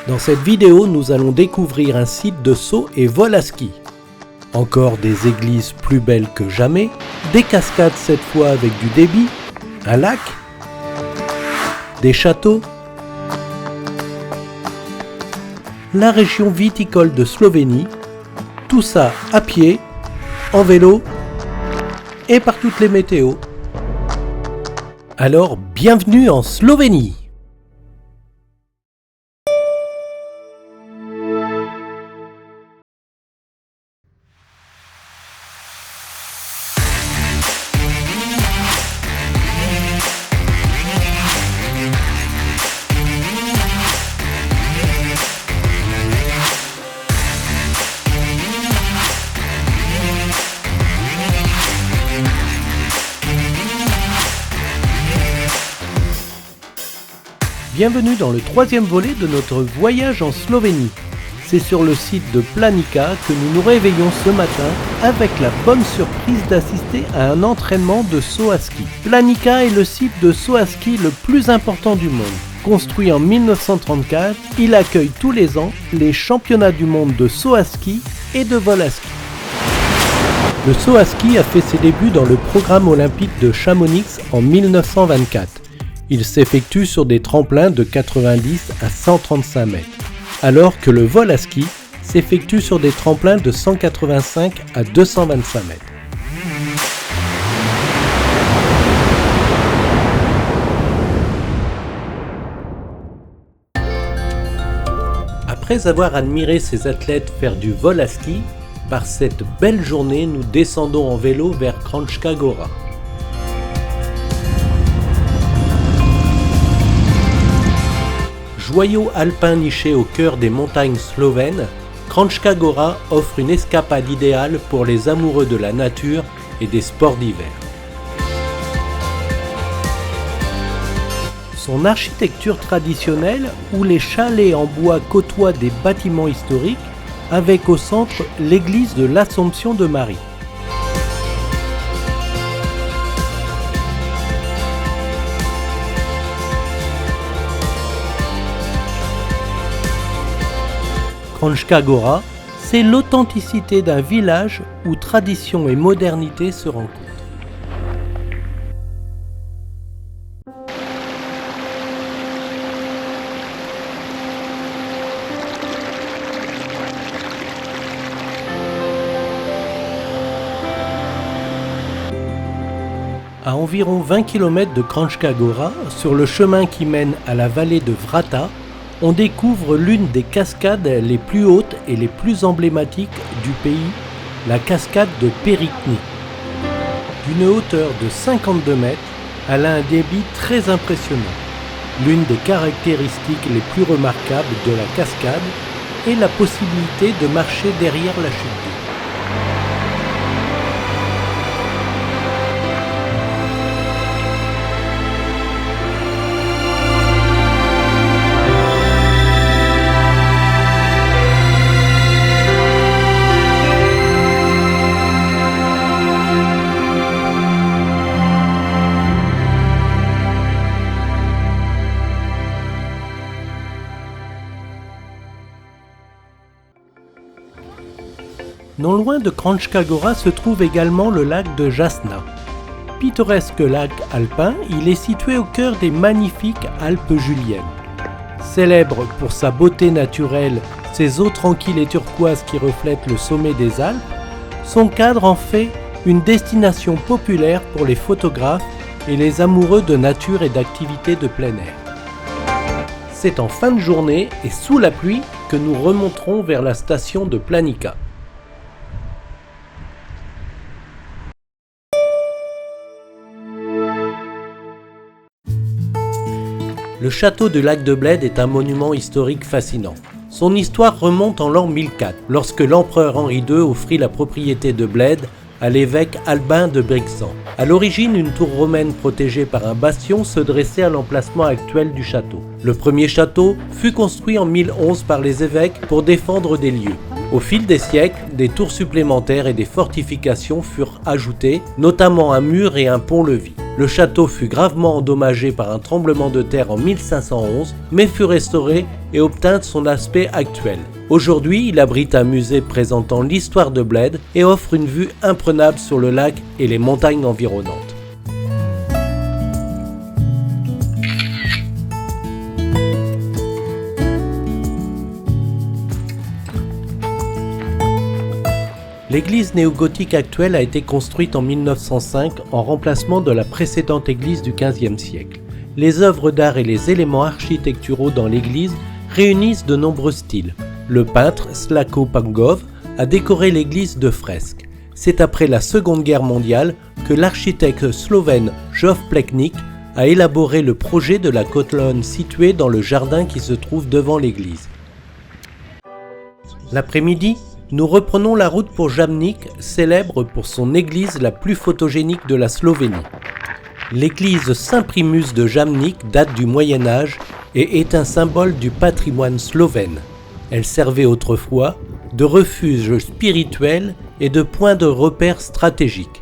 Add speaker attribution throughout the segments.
Speaker 1: Dans cette vidéo, nous allons découvrir un site de saut et vol à ski. Encore des églises plus belles que jamais, des cascades cette fois avec du débit, un lac, des châteaux, la région viticole de Slovénie, tout ça à pied, en vélo et par toutes les météos. Alors, bienvenue en Slovénie! Bienvenue dans le troisième volet de notre voyage en Slovénie. C'est sur le site de Planica que nous nous réveillons ce matin avec la bonne surprise d'assister à un entraînement de saut à ski. Planica est le site de saut à ski le plus important du monde. Construit en 1934, il accueille tous les ans les championnats du monde de saut à ski et de vol à ski. Le saut à ski a fait ses débuts dans le programme olympique de Chamonix en 1924. Il s'effectue sur des tremplins de 90 à 135 mètres, alors que le vol à ski s'effectue sur des tremplins de 185 à 225 mètres. Après avoir admiré ces athlètes faire du vol à ski, par cette belle journée, nous descendons en vélo vers Kranjska Gora. Joyau alpin niché au cœur des montagnes slovènes, Kranjska Gora offre une escapade idéale pour les amoureux de la nature et des sports d'hiver. Son architecture traditionnelle, où les chalets en bois côtoient des bâtiments historiques, avec au centre l'église de l'Assomption de Marie. Kranjska Gora, c'est l'authenticité d'un village où tradition et modernité se rencontrent. À environ 20 km de Kranjska Gora, sur le chemin qui mène à la vallée de Vrata, on découvre l'une des cascades les plus hautes et les plus emblématiques du pays, la cascade de Perikni. D'une hauteur de 52 mètres, elle a un débit très impressionnant. L'une des caractéristiques les plus remarquables de la cascade est la possibilité de marcher derrière la chute d'eau. Non loin de Kranjska Gora se trouve également le lac de Jasna. Pittoresque lac alpin, il est situé au cœur des magnifiques Alpes juliennes. Célèbre pour sa beauté naturelle, ses eaux tranquilles et turquoises qui reflètent le sommet des Alpes, son cadre en fait une destination populaire pour les photographes et les amoureux de nature et d'activités de plein air. C'est en fin de journée et sous la pluie que nous remonterons vers la station de Planica. Le château du lac de Bled est un monument historique fascinant. Son histoire remonte en l'an 1004, lorsque l'empereur Henri II offrit la propriété de Bled à l'évêque Albin de Brixen. À l'origine, une tour romaine protégée par un bastion se dressait à l'emplacement actuel du château. Le premier château fut construit en 1011 par les évêques pour défendre des lieux. Au fil des siècles, des tours supplémentaires et des fortifications furent ajoutées, notamment un mur et un pont-levis. Le château fut gravement endommagé par un tremblement de terre en 1511, mais fut restauré et obtint son aspect actuel. Aujourd'hui, il abrite un musée présentant l'histoire de Bled et offre une vue imprenable sur le lac et les montagnes environnantes. L'église néogothique actuelle a été construite en 1905 en remplacement de la précédente église du XVe siècle. Les œuvres d'art et les éléments architecturaux dans l'église réunissent de nombreux styles. Le peintre Slavko Pangov a décoré l'église de fresques. C'est après la Seconde Guerre mondiale que l'architecte slovène Jože Plečnik a élaboré le projet de la colonne située dans le jardin qui se trouve devant l'église. L'après-midi, nous reprenons la route pour Jamnik, célèbre pour son église la plus photogénique de la Slovénie. L'église Saint-Primus de Jamnik date du Moyen Âge et est un symbole du patrimoine slovène. Elle servait autrefois de refuge spirituel et de point de repère stratégique.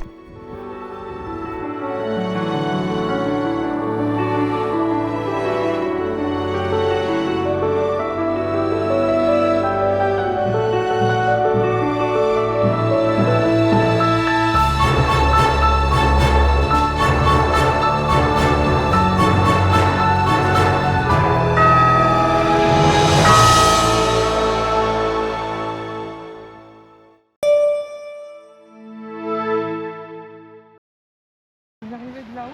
Speaker 2: De là-haut.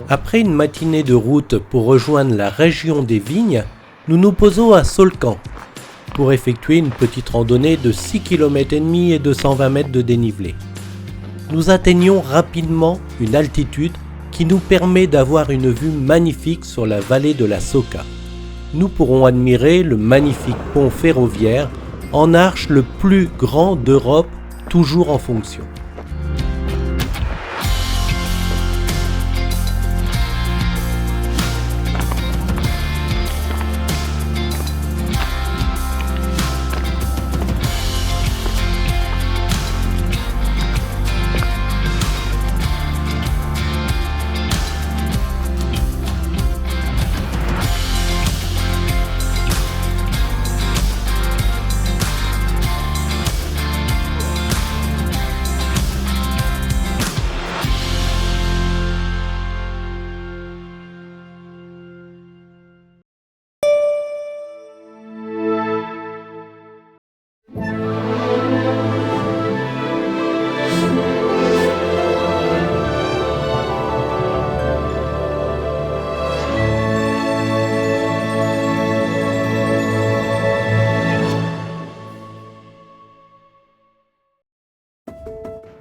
Speaker 1: Après une matinée de route pour rejoindre la région des vignes, nous nous posons à Solcan pour effectuer une petite randonnée de 6,5 km et 220 mètres de dénivelé. Nous atteignons rapidement une altitude qui nous permet d'avoir une vue magnifique sur la vallée de la Soka. Nous pourrons admirer le magnifique pont ferroviaire en arche le plus grand d'Europe, toujours en fonction.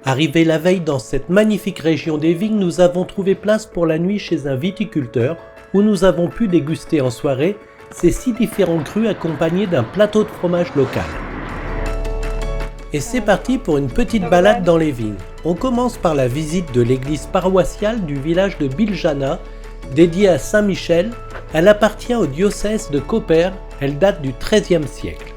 Speaker 1: Arrivés la veille dans cette magnifique région des vignes, nous avons trouvé place pour la nuit chez un viticulteur où nous avons pu déguster en soirée ces 6 différents crus accompagnés d'un plateau de fromage local. Et c'est parti pour une petite balade dans les vignes. On commence par la visite de l'église paroissiale du village de Biljana, dédiée à Saint Michel. Elle appartient au diocèse de Koper, elle date du XIIIe siècle.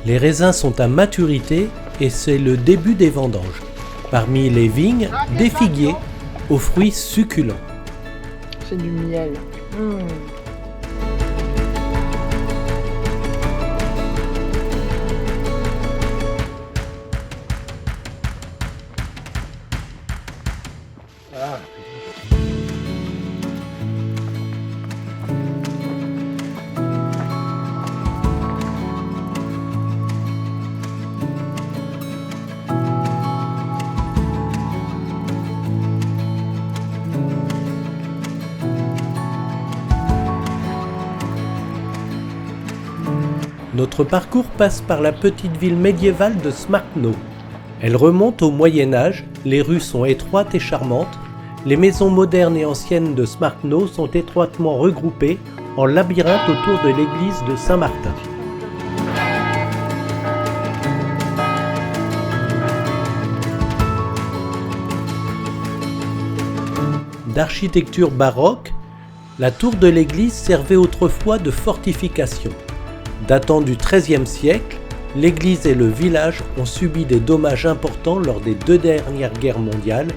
Speaker 1: Les raisins sont à maturité et c'est le début des vendanges. Parmi les vignes, des figuiers aux fruits succulents.
Speaker 2: C'est du miel.
Speaker 1: Notre parcours passe par la petite ville médiévale de Smartno. Elle remonte au Moyen Âge, les rues sont étroites et charmantes, Les maisons modernes et anciennes de Smartno sont étroitement regroupées en labyrinthe autour de l'église de Saint-Martin. D'architecture baroque, la tour de l'église servait autrefois de fortification. Datant du XIIIe siècle, l'église et le village ont subi des dommages importants lors des 2 dernières guerres mondiales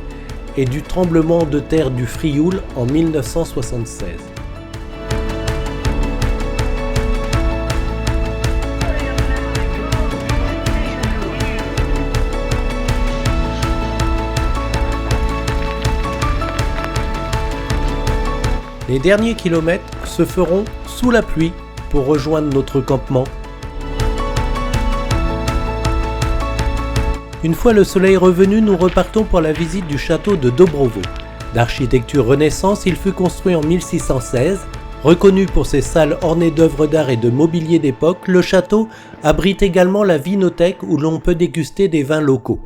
Speaker 1: et du tremblement de terre du Frioul en 1976. Les derniers kilomètres se feront sous la pluie pour rejoindre notre campement. Une fois le soleil revenu, nous repartons pour la visite du château de Dobrovo. D'architecture Renaissance, il fut construit en 1616. Reconnu pour ses salles ornées d'œuvres d'art et de mobilier d'époque, le château abrite également la vinothèque où l'on peut déguster des vins locaux.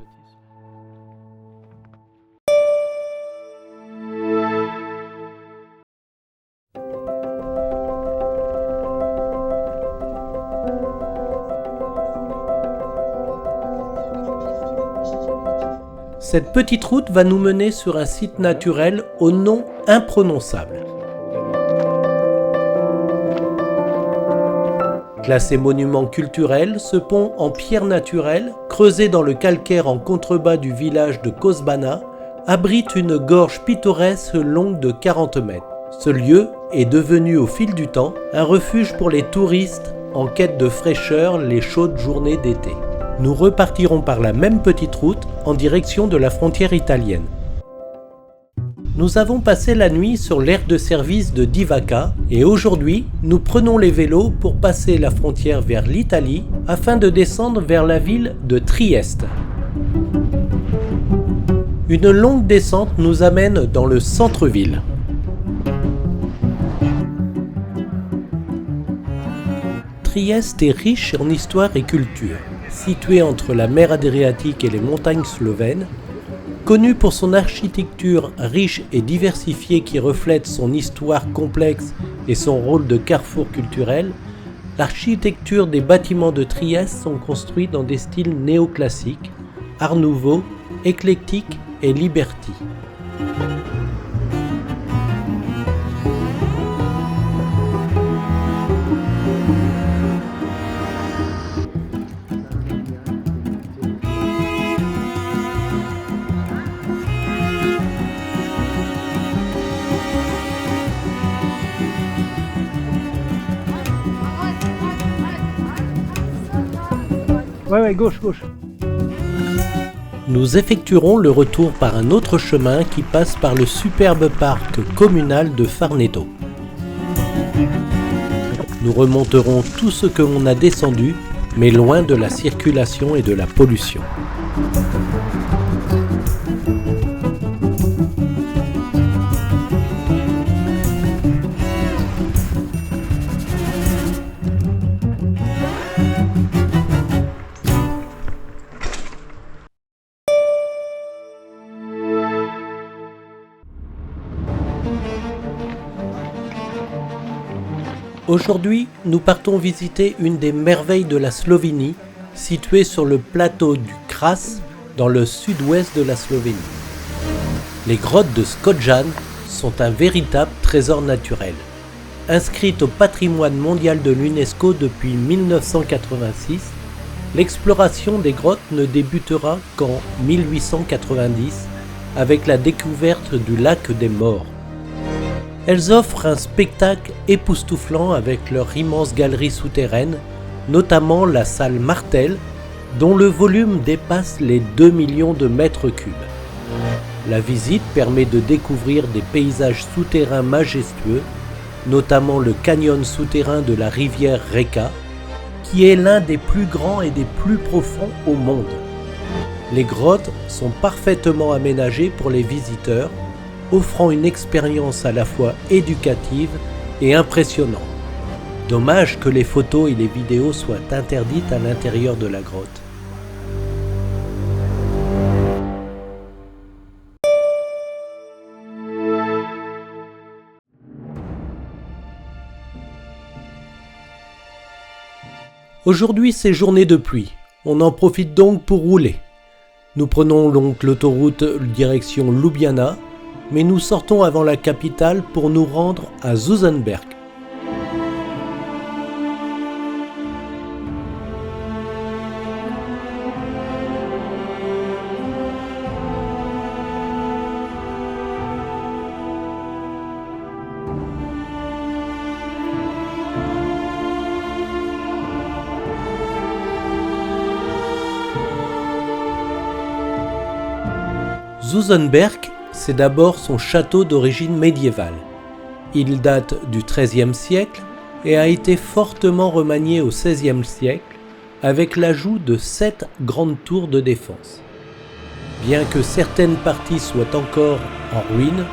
Speaker 1: Cette petite route va nous mener sur un site naturel au nom imprononçable. Classé monument culturel, ce pont en pierre naturelle, creusé dans le calcaire en contrebas du village de Kozbana, abrite une gorge pittoresque longue de 40 mètres. Ce lieu est devenu au fil du temps un refuge pour les touristes en quête de fraîcheur les chaudes journées d'été. Nous repartirons par la même petite route en direction de la frontière italienne. Nous avons passé la nuit sur l'aire de service de Divaca et aujourd'hui, nous prenons les vélos pour passer la frontière vers l'Italie afin de descendre vers la ville de Trieste. Une longue descente nous amène dans le centre-ville. Trieste est riche en histoire et culture. Située entre la mer Adriatique et les montagnes slovènes, connue pour son architecture riche et diversifiée qui reflète son histoire complexe et son rôle de carrefour culturel, l'architecture des bâtiments de Trieste sont construits dans des styles néoclassiques, art nouveau, éclectique et liberty.
Speaker 3: Ouais, gauche.
Speaker 1: Nous effectuerons le retour par un autre chemin qui passe par le superbe parc communal de Farneto. Nous remonterons tout ce que l'on a descendu, mais loin de la circulation et de la pollution. Aujourd'hui, nous partons visiter une des merveilles de la Slovénie, située sur le plateau du Kras, dans le sud-ouest de la Slovénie. Les grottes de Škocjan sont un véritable trésor naturel. Inscrites au patrimoine mondial de l'UNESCO depuis 1986, l'exploration des grottes ne débutera qu'en 1890 avec la découverte du lac des Morts. Elles offrent un spectacle époustouflant avec leur immense galerie souterraine, notamment la salle Martel, dont le volume dépasse les 2 millions de mètres cubes. La visite permet de découvrir des paysages souterrains majestueux, notamment le canyon souterrain de la rivière Reka, qui est l'un des plus grands et des plus profonds au monde. Les grottes sont parfaitement aménagées pour les visiteurs, offrant une expérience à la fois éducative et impressionnante. Dommage que les photos et les vidéos soient interdites à l'intérieur de la grotte. Aujourd'hui c'est journée de pluie, on en profite donc pour rouler. Nous prenons donc l'autoroute direction Ljubljana, mais nous sortons avant la capitale pour nous rendre à Žužemberk. Žužemberk, c'est d'abord son château d'origine médiévale. Il date du XIIIe siècle et a été fortement remanié au XVIe siècle avec l'ajout de 7 grandes tours de défense. Bien que certaines parties soient encore en ruine,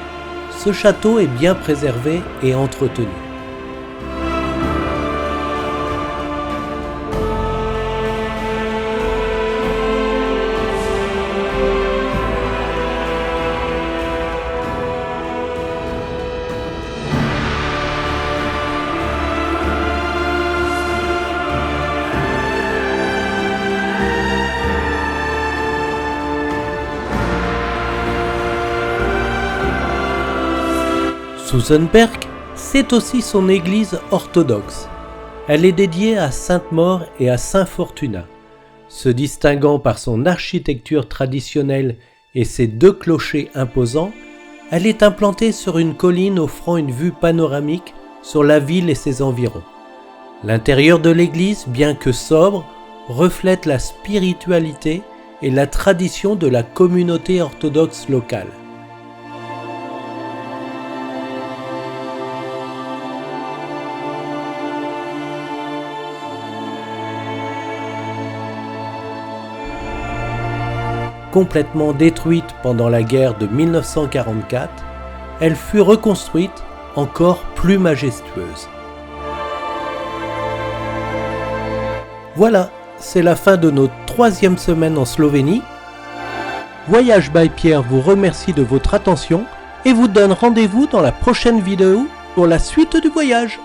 Speaker 1: ce château est bien préservé et entretenu. Žužemberk, c'est aussi son église orthodoxe. Elle est dédiée à Sainte-Maure et à Saint Fortuna. Se distinguant par son architecture traditionnelle et ses 2 clochers imposants, elle est implantée sur une colline offrant une vue panoramique sur la ville et ses environs. L'intérieur de l'église, bien que sobre, reflète la spiritualité et la tradition de la communauté orthodoxe locale. Complètement détruite pendant la guerre de 1944, elle fut reconstruite encore plus majestueuse. Voilà, c'est la fin de notre 3e semaine en Slovénie. Voyage by Pierre vous remercie de votre attention et vous donne rendez-vous dans la prochaine vidéo pour la suite du voyage.